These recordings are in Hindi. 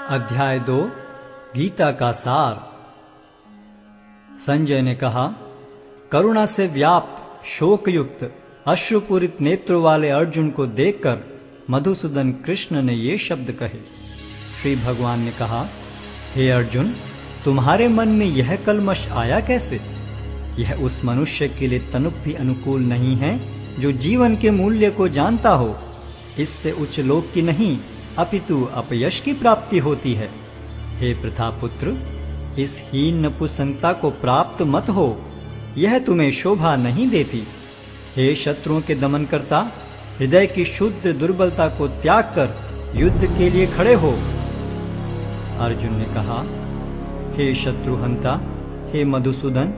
अध्याय 2 गीता का सार। संजय ने कहा, करुणा से व्याप्त शोकयुक्त अश्रुपूरित नेत्रों वाले अर्जुन को देखकर मधुसूदन कृष्ण ने ये शब्द कहे। श्री भगवान ने कहा, हे अर्जुन, तुम्हारे मन में यह कलमश आया कैसे? यह उस मनुष्य के लिए तनुक भी अनुकूल नहीं है जो जीवन के मूल्य को जानता हो। इससे उच्च लोक की नहीं अपितु अपयश की प्राप्ति होती है। हे प्रथापुत्र, इस हीन नपुंसकता को प्राप्त मत हो, यह तुम्हें शोभा नहीं देती। हे शत्रुओं के दमन करता, हृदय की शुद्ध दुर्बलता को त्याग कर युद्ध के लिए खड़े हो। अर्जुन ने कहा, हे शत्रुहंता, हे मधुसूदन,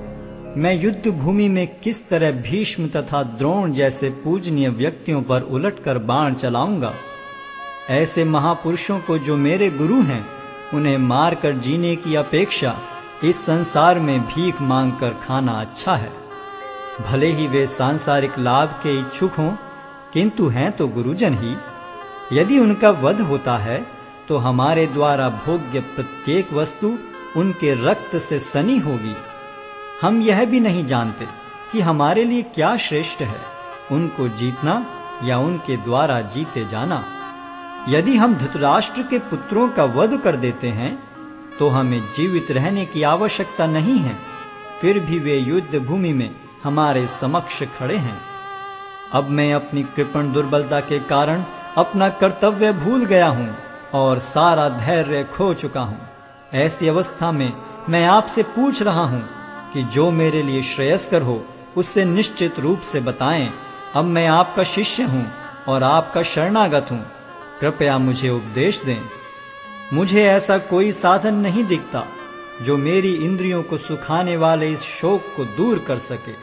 मैं युद्ध भूमि में किस तरह भीष्म तथा द्रोण जैसे पूजनीय व्यक्तियों पर उलटकर बाण चलाऊंगा? ऐसे महापुरुषों को जो मेरे गुरु हैं, उन्हें मारकर जीने की अपेक्षा इस संसार में भीख मांगकर खाना अच्छा है। भले ही वे सांसारिक लाभ के इच्छुक हों, किंतु हैं तो गुरुजन ही। यदि उनका वध होता है तो हमारे द्वारा भोग्य प्रत्येक वस्तु उनके रक्त से सनी होगी। हम यह भी नहीं जानते कि हमारे लिए क्या श्रेष्ठ है, उनको जीतना या उनके द्वारा जीते जाना। यदि हम धृतराष्ट्र के पुत्रों का वध कर देते हैं तो हमें जीवित रहने की आवश्यकता नहीं है, फिर भी वे युद्ध भूमि में हमारे समक्ष खड़े हैं। अब मैं अपनी कृपण दुर्बलता के कारण अपना कर्तव्य भूल गया हूं और सारा धैर्य खो चुका हूं। ऐसी अवस्था में मैं आपसे पूछ रहा हूं कि जो मेरे लिए श्रेयस्कर हो उससे निश्चित रूप से बताएं। अब मैं आपका शिष्य हूं और आपका शरणागत हूं, कृपया मुझे उपदेश दें। मुझे ऐसा कोई साधन नहीं दिखता जो मेरी इंद्रियों को सुखाने वाले इस शोक को दूर कर सके।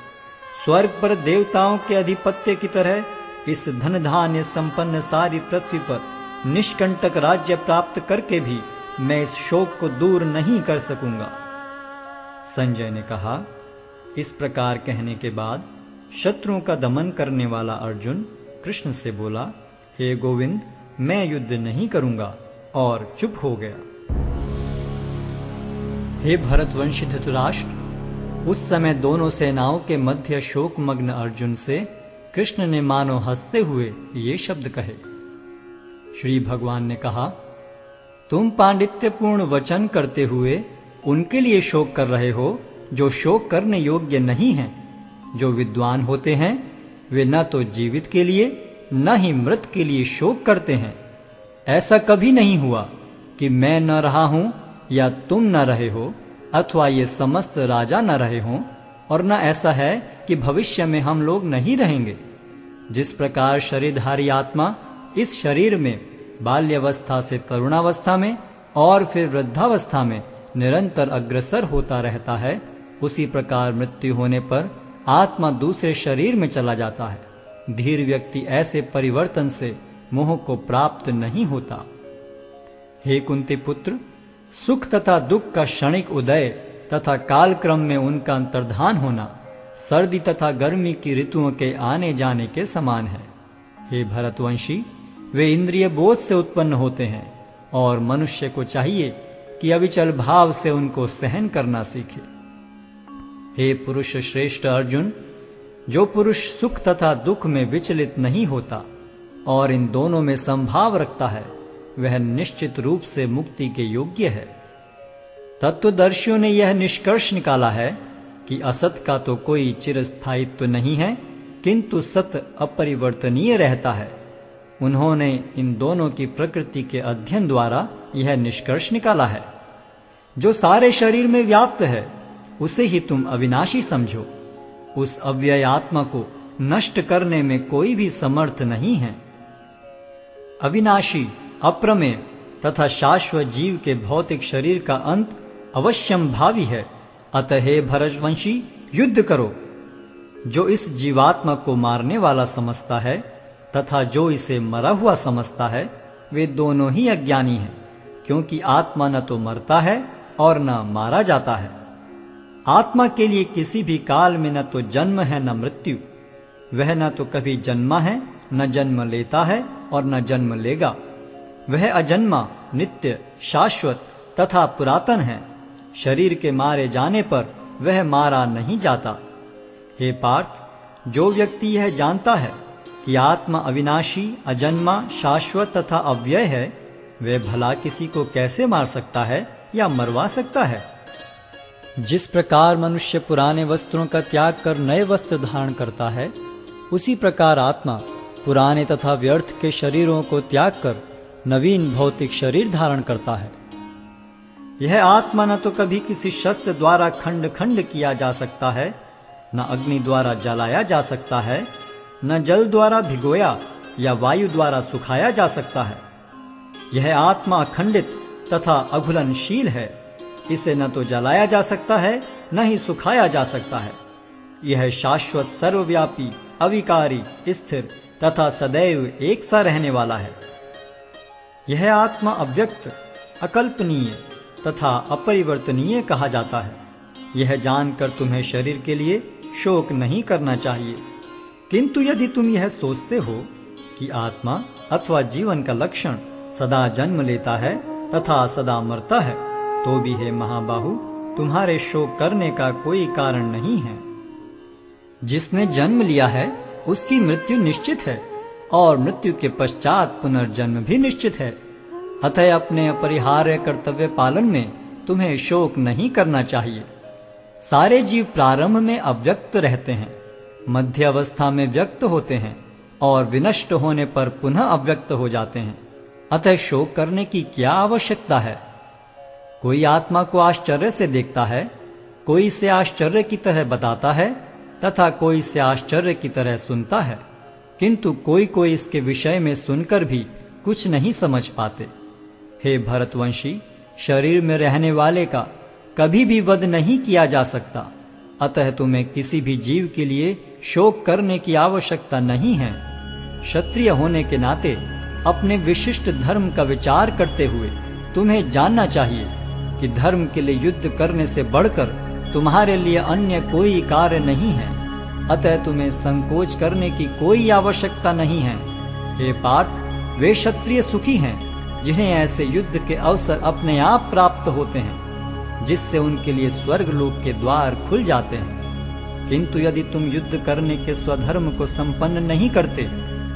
स्वर्ग पर देवताओं के अधिपत्य की तरह इस धन धान्य संपन्न सारी पृथ्वी पर निष्कंटक राज्य प्राप्त करके भी मैं इस शोक को दूर नहीं कर सकूंगा। संजय ने कहा, इस प्रकार कहने के बाद शत्रुओं का दमन करने वाला अर्जुन कृष्ण से बोला, हे गोविंद, मैं युद्ध नहीं करूंगा, और चुप हो गया। हे भरतवंशी धृतराष्ट्र, उस समय दोनों सेनाओं के मध्य शोकमग्न अर्जुन से कृष्ण ने मानो हंसते हुए ये शब्द कहे। श्री भगवान ने कहा, तुम पांडित्यपूर्ण वचन करते हुए उनके लिए शोक कर रहे हो जो शोक करने योग्य नहीं हैं। जो विद्वान होते हैं वे न तो जीवित के लिए न ही मृत के लिए शोक करते हैं। ऐसा कभी नहीं हुआ कि मैं न रहा हूं या तुम न रहे हो, अथवा ये समस्त राजा न रहे हों, और न ऐसा है कि भविष्य में हम लोग नहीं रहेंगे। जिस प्रकार शरीरधारी आत्मा इस शरीर में बाल्यावस्था से तरुणावस्था में और फिर वृद्धावस्था में निरंतर अग्रसर होता रहता है, उसी प्रकार मृत्यु होने पर आत्मा दूसरे शरीर में चला जाता है। धीर व्यक्ति ऐसे परिवर्तन से मोह को प्राप्त नहीं होता। हे कुंती पुत्र, सुख तथा दुख का क्षणिक उदय तथा कालक्रम में उनका अंतर्धान होना सर्दी तथा गर्मी की ऋतुओं के आने जाने के समान है। हे भरतवंशी, वे इंद्रिय बोध से उत्पन्न होते हैं और मनुष्य को चाहिए कि अविचल भाव से उनको सहन करना सीखे। हे पुरुष श्रेष्ठ अर्जुन, जो पुरुष सुख तथा दुख में विचलित नहीं होता और इन दोनों में संभाव रखता है, वह निश्चित रूप से मुक्ति के योग्य है। तत्वदर्शियों ने यह निष्कर्ष निकाला है कि असत का तो कोई चिरस्थायित्व नहीं है, किंतु सत अपरिवर्तनीय रहता है। उन्होंने इन दोनों की प्रकृति के अध्ययन द्वारा यह निष्कर्ष निकाला है। जो सारे शरीर में व्याप्त है उसे ही तुम अविनाशी समझो। उस अव्यय आत्मा को नष्ट करने में कोई भी समर्थ नहीं है। अविनाशी, अप्रमेय तथा शाश्वत जीव के भौतिक शरीर का अंत अवश्यम भावी है। अतः हे भरतवंशी, युद्ध करो। जो इस जीवात्मा को मारने वाला समझता है तथा जो इसे मरा हुआ समझता है, वे दोनों ही अज्ञानी हैं, क्योंकि आत्मा न तो मरता है और न मारा जाता है। आत्मा के लिए किसी भी काल में न तो जन्म है न मृत्यु। वह न तो कभी जन्मा है, न जन्म लेता है और न जन्म लेगा। वह अजन्मा, नित्य, शाश्वत तथा पुरातन है। शरीर के मारे जाने पर वह मारा नहीं जाता। हे पार्थ, जो व्यक्ति यह जानता है कि आत्मा अविनाशी, अजन्मा, शाश्वत तथा अव्यय है, वह भला किसी को कैसे मार सकता है या मरवा सकता है? जिस प्रकार मनुष्य पुराने वस्त्रों का त्याग कर नए वस्त्र धारण करता है, उसी प्रकार आत्मा पुराने तथा व्यर्थ के शरीरों को त्याग कर नवीन भौतिक शरीर धारण करता है। यह आत्मा न तो कभी किसी शस्त्र द्वारा खंड खंड किया जा सकता है, न अग्नि द्वारा जलाया जा सकता है, न जल द्वारा भिगोया या वायु द्वारा सुखाया जा सकता है। यह आत्मा अखंडित तथा अघुलनशील है। इसे न तो जलाया जा सकता है, न ही सुखाया जा सकता है। यह शाश्वत, सर्वव्यापी, अविकारी, स्थिर तथा सदैव एक सा रहने वाला है। यह आत्मा अव्यक्त, अकल्पनीय तथा अपरिवर्तनीय कहा जाता है। यह जानकर तुम्हें शरीर के लिए शोक नहीं करना चाहिए। किंतु यदि तुम यह सोचते हो कि आत्मा अथवा जीवन का लक्षण सदा जन्म लेता है तथा सदा मरता है, तो भी हे महाबाहु, तुम्हारे शोक करने का कोई कारण नहीं है। जिसने जन्म लिया है उसकी मृत्यु निश्चित है और मृत्यु के पश्चात पुनर्जन्म भी निश्चित है। अतः अपने अपरिहार्य कर्तव्य पालन में तुम्हें शोक नहीं करना चाहिए। सारे जीव प्रारंभ में अव्यक्त रहते हैं, मध्य अवस्था में व्यक्त होते हैं और विनष्ट होने पर पुनः अव्यक्त हो जाते हैं। अतः शोक करने की क्या आवश्यकता है? कोई आत्मा को आश्चर्य से देखता है, कोई इसे आश्चर्य की तरह बताता है तथा कोई इसे आश्चर्य की तरह सुनता है, किंतु कोई कोई इसके विषय में सुनकर भी कुछ नहीं समझ पाते। हे भरतवंशी, शरीर में रहने वाले का कभी भी वध नहीं किया जा सकता। अतः तुम्हें किसी भी जीव के लिए शोक करने की आवश्यकता नहीं है। क्षत्रिय होने के नाते अपने विशिष्ट धर्म का विचार करते हुए तुम्हें जानना चाहिए कि धर्म के लिए युद्ध करने से बढ़कर तुम्हारे लिए अन्य कोई कार्य नहीं है। अतः तुम्हें संकोच करने की कोई आवश्यकता नहीं है। हे पार्थ, वे क्षत्रिय सुखी हैं जिन्हें ऐसे युद्ध के अवसर अपने आप प्राप्त होते हैं, जिससे उनके लिए स्वर्ग लोक के द्वार खुल जाते हैं। किंतु यदि तुम युद्ध करने के स्वधर्म को संपन्न नहीं करते,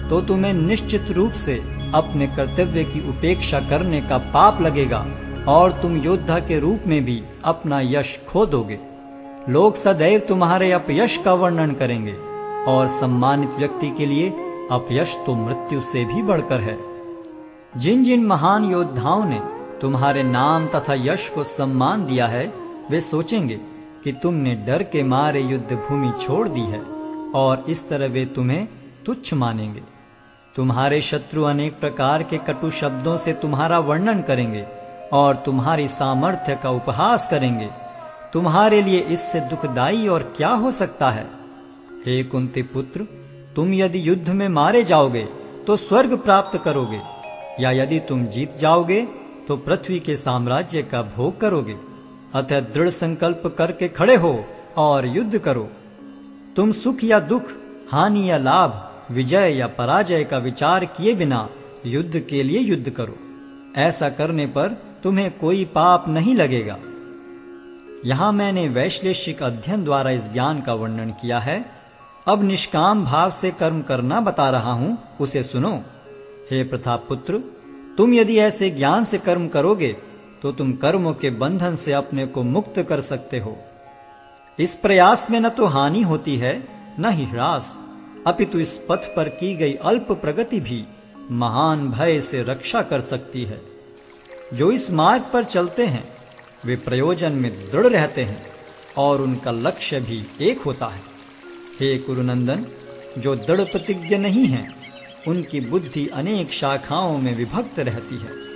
तो तुम्हें निश्चित रूप से अपने कर्तव्य की उपेक्षा करने का पाप लगेगा और तुम योद्धा के रूप में भी अपना यश खो दोगे। लोग सदैव तुम्हारे अपयश का वर्णन करेंगे और सम्मानित व्यक्ति के लिए अपयश तो मृत्यु से भी बढ़कर है। जिन जिन महान योद्धाओं ने तुम्हारे नाम तथा यश को सम्मान दिया है, वे सोचेंगे कि तुमने डर के मारे युद्ध भूमि छोड़ दी है और इस तरह वे तुम्हें तुच्छ मानेंगे। तुम्हारे शत्रु अनेक प्रकार के कटु शब्दों से तुम्हारा वर्णन करेंगे और तुम्हारी सामर्थ्य का उपहास करेंगे। तुम्हारे लिए इससे दुखदाई और क्या हो सकता है? हे कुंती पुत्र, तुम यदि युद्ध में मारे जाओगे तो स्वर्ग प्राप्त करोगे, या यदि तुम जीत जाओगे तो पृथ्वी के साम्राज्य का भोग करोगे। अतः दृढ़ संकल्प करके खड़े हो और युद्ध करो। तुम सुख या दुख, हानि या लाभ, विजय या पराजय का विचार किए बिना युद्ध के लिए युद्ध करो। ऐसा करने पर तुम्हें कोई पाप नहीं लगेगा। यहां मैंने वैश्लेषिक अध्ययन द्वारा इस ज्ञान का वर्णन किया है। अब निष्काम भाव से कर्म करना बता रहा हूं, उसे सुनो। हे प्रतापपुत्र, तुम यदि ऐसे ज्ञान से कर्म करोगे तो तुम कर्मों के बंधन से अपने को मुक्त कर सकते हो। इस प्रयास में न तो हानि होती है न ही ह्रास, अपितु इस पथ पर की गई अल्प प्रगति भी महान भय से रक्षा कर सकती है। जो इस मार्ग पर चलते हैं वे प्रयोजन में दृढ़ रहते हैं और उनका लक्ष्य भी एक होता है। हे कुरुनंदन, जो दृढ़ प्रतिज्ञ नहीं है उनकी बुद्धि अनेक शाखाओं में विभक्त रहती है।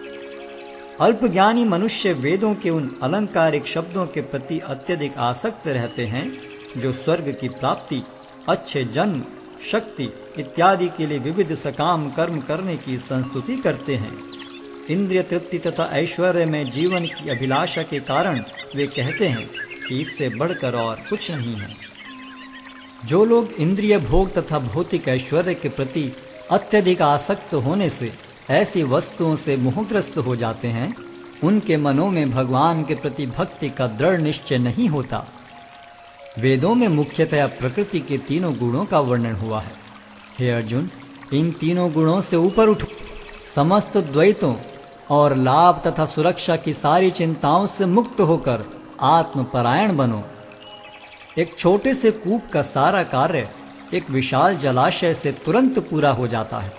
अल्पज्ञानी मनुष्य वेदों के उन अलंकारिक शब्दों के प्रति अत्यधिक आसक्त रहते हैं जो स्वर्ग की प्राप्ति, अच्छे जन्म, शक्ति इत्यादि के लिए विविध सकाम कर्म करने की संस्तुति करते हैं। इंद्रिय तृप्ति तथा ऐश्वर्य में जीवन की अभिलाषा के कारण वे कहते हैं कि इससे बढ़कर और कुछ नहीं है। जो लोग इंद्रिय भोग तथा भौतिक ऐश्वर्य के प्रति अत्यधिक आसक्त होने से ऐसी वस्तुओं से मोहग्रस्त हो जाते हैं, उनके मनों में भगवान के प्रति भक्ति का दृढ़ निश्चय नहीं होता। वेदों में मुख्यतया प्रकृति के तीनों गुणों का वर्णन हुआ है। हे अर्जुन, इन तीनों गुणों से ऊपर उठो, समस्त द्वैतों और लाभ तथा सुरक्षा की सारी चिंताओं से मुक्त होकर आत्मपरायण बनो। एक छोटे से कूप का सारा कार्य एक विशाल जलाशय से तुरंत पूरा हो जाता है।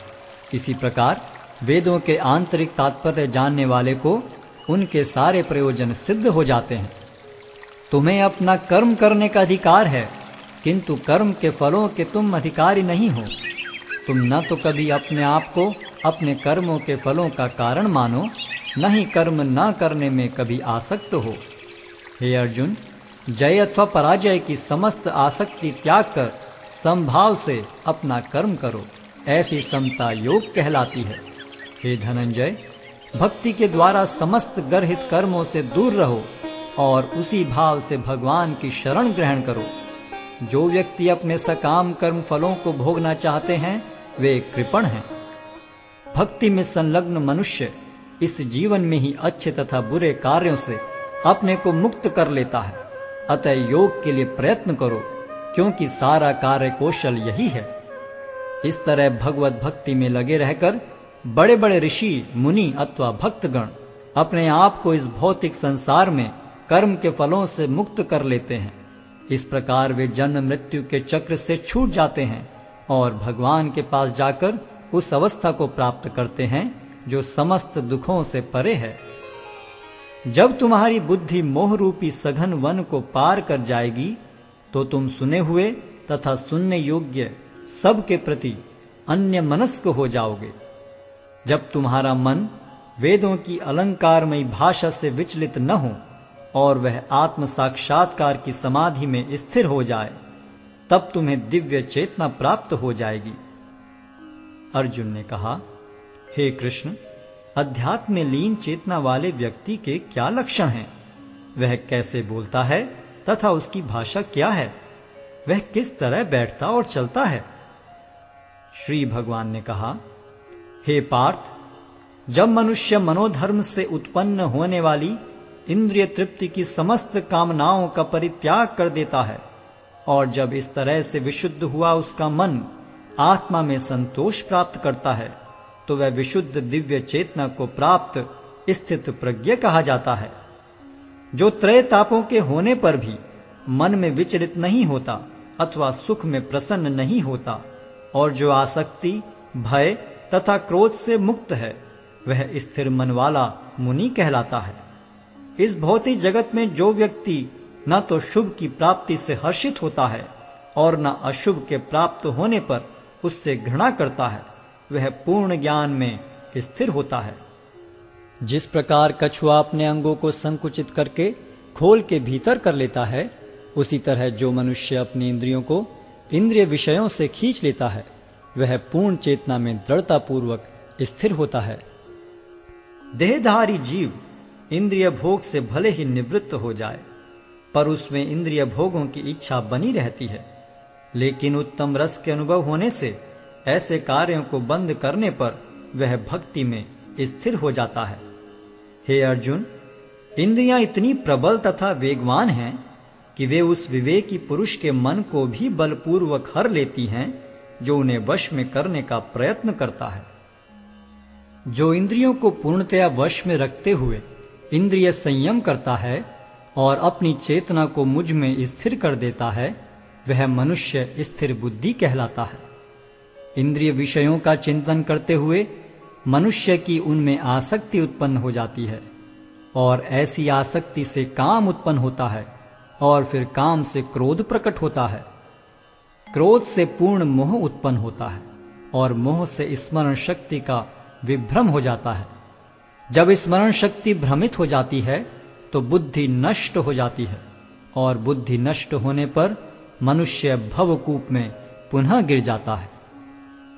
इसी प्रकार वेदों के आंतरिक तात्पर्य जानने वाले को उनके सारे प्रयोजन सिद्ध हो जाते हैं। तुम्हें अपना कर्म करने का अधिकार है, किंतु कर्म के फलों के तुम अधिकारी नहीं हो। तुम न तो कभी अपने आप को अपने कर्मों के फलों का कारण मानो, न ही कर्म न करने में कभी आसक्त हो। हे अर्जुन, जय अथवा पराजय की समस्त आसक्ति त्याग कर समभाव से अपना कर्म करो, ऐसी समता योग कहलाती है। हे धनंजय, भक्ति के द्वारा समस्त गर्हित कर्मों से दूर रहो और उसी भाव से भगवान की शरण ग्रहण करो। जो व्यक्ति अपने सकाम कर्म फलों को भोगना चाहते हैं, वे कृपण हैं। भक्ति में संलग्न मनुष्य इस जीवन में ही अच्छे तथा बुरे कार्यों से अपने को मुक्त कर लेता है। अतः योग के लिए प्रयत्न करो, क्योंकि सारा कार्य कौशल यही है। इस तरह भगवत भक्ति में लगे रहकर बड़े बड़े ऋषि, मुनि अथवा भक्तगण अपने आप को इस भौतिक संसार में कर्म के फलों से मुक्त कर लेते हैं। इस प्रकार वे जन्म मृत्यु के चक्र से छूट जाते हैं और भगवान के पास जाकर उस अवस्था को प्राप्त करते हैं जो समस्त दुखों से परे है। जब तुम्हारी बुद्धि मोह रूपी सघन वन को पार कर जाएगी, तो तुम सुने हुए तथा सुनने योग्य सब के प्रति अन्य मनस्क हो जाओगे। जब तुम्हारा मन वेदों की अलंकारमयी भाषा से विचलित न हो और वह आत्म साक्षात्कार की समाधि में स्थिर हो जाए, तब तुम्हें दिव्य चेतना प्राप्त हो जाएगी। अर्जुन ने कहा, हे कृष्ण, अध्यात्म में लीन चेतना वाले व्यक्ति के क्या लक्षण हैं? वह कैसे बोलता है तथा उसकी भाषा क्या है? वह किस तरह बैठता और चलता है? श्री भगवान ने कहा, हे पार्थ, जब मनुष्य मनोधर्म से उत्पन्न होने वाली इंद्रिय तृप्ति की समस्त कामनाओं का परित्याग कर देता है और जब इस तरह से विशुद्ध हुआ उसका मन आत्मा में संतोष प्राप्त करता है, तो वह विशुद्ध दिव्य चेतना को प्राप्त स्थित प्रज्ञ कहा जाता है। जो त्रय तापों के होने पर भी मन में विचलित नहीं होता अथवा सुख में प्रसन्न नहीं होता और जो आसक्ति, भय तथा क्रोध से मुक्त है, वह स्थिर मन वाला मुनि कहलाता है। इस भौतिक जगत में जो व्यक्ति न तो शुभ की प्राप्ति से हर्षित होता है और न अशुभ के प्राप्त होने पर उससे घृणा करता है, वह पूर्ण ज्ञान में स्थिर होता है। जिस प्रकार कछुआ अपने अंगों को संकुचित करके खोल के भीतर कर लेता है, उसी तरह जो मनुष्य अपनी इंद्रियों को इंद्रिय विषयों से खींच लेता है, वह पूर्ण चेतना में दृढ़ता पूर्वक स्थिर होता है। देहधारी जीव इंद्रिय भोग से भले ही निवृत्त हो जाए, पर उसमें इंद्रिय भोगों की इच्छा बनी रहती है। लेकिन उत्तम रस के अनुभव होने से ऐसे कार्यों को बंद करने पर वह भक्ति में स्थिर हो जाता है। हे अर्जुन, इंद्रियां इतनी प्रबल तथा वेगवान हैं कि वे उस विवेकी पुरुष के मन को भी बलपूर्वक हर लेती हैं जो उन्हें वश में करने का प्रयत्न करता है। जो इंद्रियों को पूर्णतया वश में रखते हुए इंद्रिय संयम करता है और अपनी चेतना को मुझ में स्थिर कर देता है, वह मनुष्य स्थिर बुद्धि कहलाता है। इंद्रिय विषयों का चिंतन करते हुए मनुष्य की उनमें आसक्ति उत्पन्न हो जाती है और ऐसी आसक्ति से काम उत्पन्न होता है और फिर काम से क्रोध प्रकट होता है। क्रोध से पूर्ण मोह उत्पन्न होता है और मोह से स्मरण शक्ति का विभ्रम हो जाता है। जब स्मरण शक्ति भ्रमित हो जाती है तो बुद्धि नष्ट हो जाती है और बुद्धि नष्ट होने पर मनुष्य भवकूप में पुनः गिर जाता है।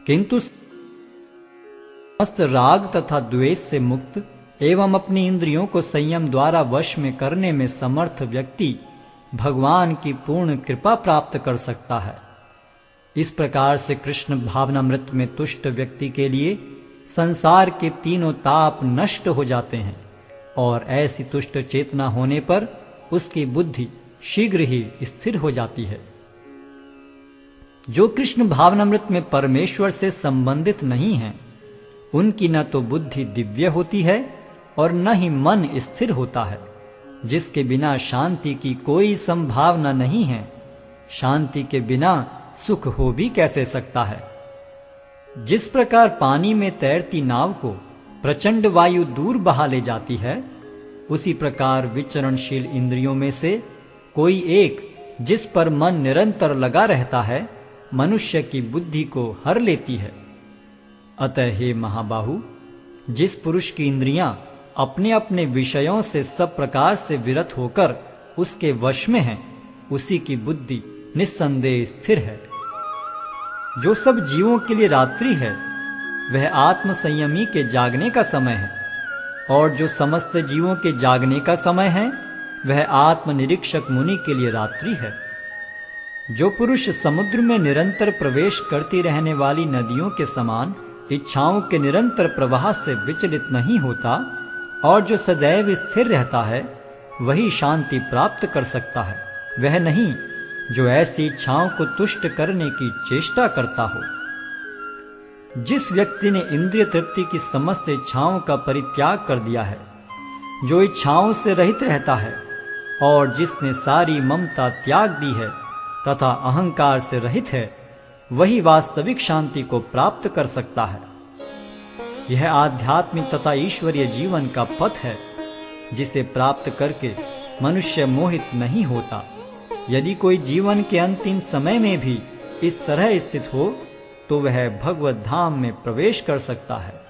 किंतु समस्त राग तथा द्वेष से मुक्त एवं अपनी इंद्रियों को संयम द्वारा वश में करने में समर्थ व्यक्ति भगवान की पूर्ण कृपा प्राप्त कर सकता है। इस प्रकार से कृष्ण भावनामृत में तुष्ट व्यक्ति के लिए संसार के तीनों ताप नष्ट हो जाते हैं और ऐसी तुष्ट चेतना होने पर उसकी बुद्धि शीघ्र ही स्थिर हो जाती है। जो कृष्ण भावनामृत में परमेश्वर से संबंधित नहीं हैं, उनकी न तो बुद्धि दिव्य होती है और न ही मन स्थिर होता है। जिसके बिना शांति की कोई संभावना नहीं है, शांति के बिना सुख हो भी कैसे सकता है। जिस प्रकार पानी में तैरती नाव को प्रचंड वायु दूर बहा ले जाती है, उसी प्रकार विचरणशील इंद्रियों में से कोई एक जिस पर मन निरंतर लगा रहता है, मनुष्य की बुद्धि को हर लेती है। अतः हे महाबाहु, जिस पुरुष की इंद्रियां अपने अपने विषयों से सब प्रकार से विरत होकर उसके वश में हैं, उसी की बुद्धि निस्संदेह स्थिर है। जो सब जीवों के लिए रात्रि है, वह आत्म संयमी के जागने का समय है, और जो समस्त जीवों के जागने का समय है, वह आत्मनिरीक्षक मुनि के लिए रात्रि है। जो पुरुष समुद्र में निरंतर प्रवेश करती रहने वाली नदियों के समान इच्छाओं के निरंतर प्रवाह से विचलित नहीं होता और जो सदैव स्थिर रहता है, वही शांति प्राप्त कर सकता है, वह नहीं जो ऐसी इच्छाओं को तुष्ट करने की चेष्टा करता हो। जिस व्यक्ति ने इंद्रिय तृप्ति की समस्त इच्छाओं का परित्याग कर दिया है, जो इच्छाओं से रहित रहता है और जिसने सारी ममता त्याग दी है तथा अहंकार से रहित है, वही वास्तविक शांति को प्राप्त कर सकता है। यह आध्यात्मिक तथा ईश्वरीय जीवन का पथ है, जिसे प्राप्त करके मनुष्य मोहित नहीं होता। यदि कोई जीवन के अंतिम समय में भी इस तरह स्थित हो, तो वह भगवत धाम में प्रवेश कर सकता है।